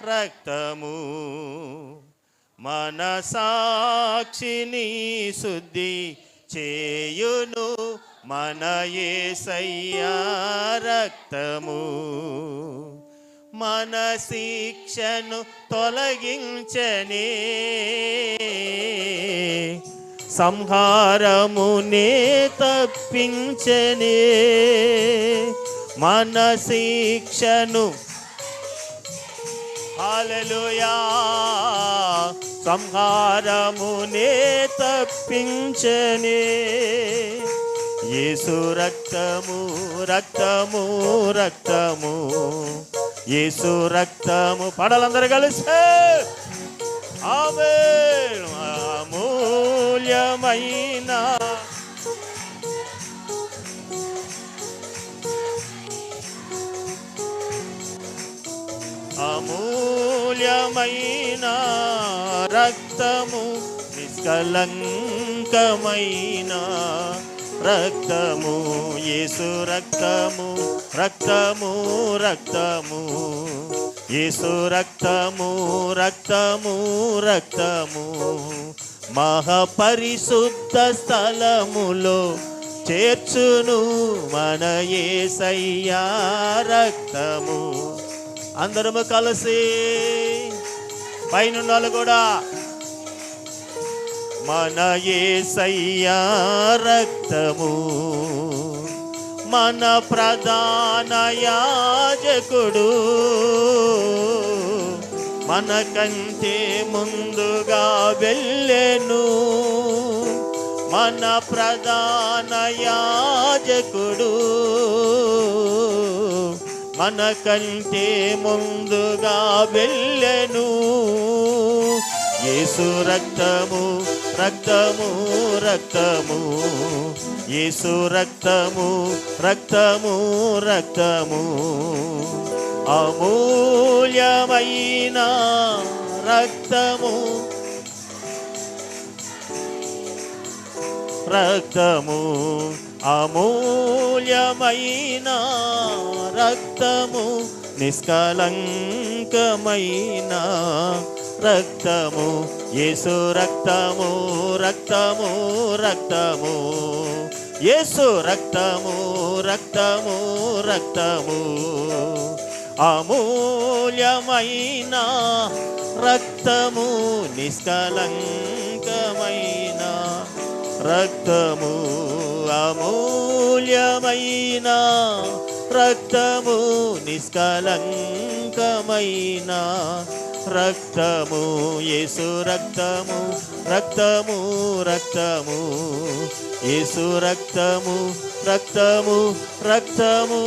రక్తము మన సాక్షిని శుద్ధి చేయును మన యేసయ్యా రక్తము మన శిక్షను తొలగించనే సంహారమునే తప్పించనే మన శిక్షను హల్లెలూయా సంహారమునే తప్పించనే యేసు రక్తము రక్తము రక్తము యేసు రక్తము పడాలందరూ కలిసి ఆమేన్ అమూల్యమైన అమూల్యమైన రక్తము నిష్కలంకమైన రక్తము యేసు రక్తము రక్తము రక్తము యేసు రక్తము రక్తము రక్తము మహాపరిశుద్ధ స్థలములో చేర్చును మన యేసయ్యా రక్తము అందరము కలిసి పైనున్నాళ్ళు కూడా మన యేసయ్యా రక్తము మన ప్రధాన యాజకుడు మనకంటే ముందుగా వెళ్ళెను మన ప్రధాన యాజకుడు మనకంటే ముందుగా వెళ్ళెను యేసు రక్తము రక్తము రక్తము యేసు రక్తము రక్తము రక్తము అమూల్యమైన రక్తము రక్తము అమూల్యమైన రక్తము నిష్కలంకమైన రక్తము యేసు రక్తము రక్తము రక్తము యేసు రక్తము రక్తము రక్తము అమూల్యమైన రక్తము నిష్కలంకమైన రక్తము అమూల్యమైన రక్తము నిష్కలంకమైన రక్తము యేసు రక్తము రక్తము రక్తము యేసు రక్తము రక్తము రక్తము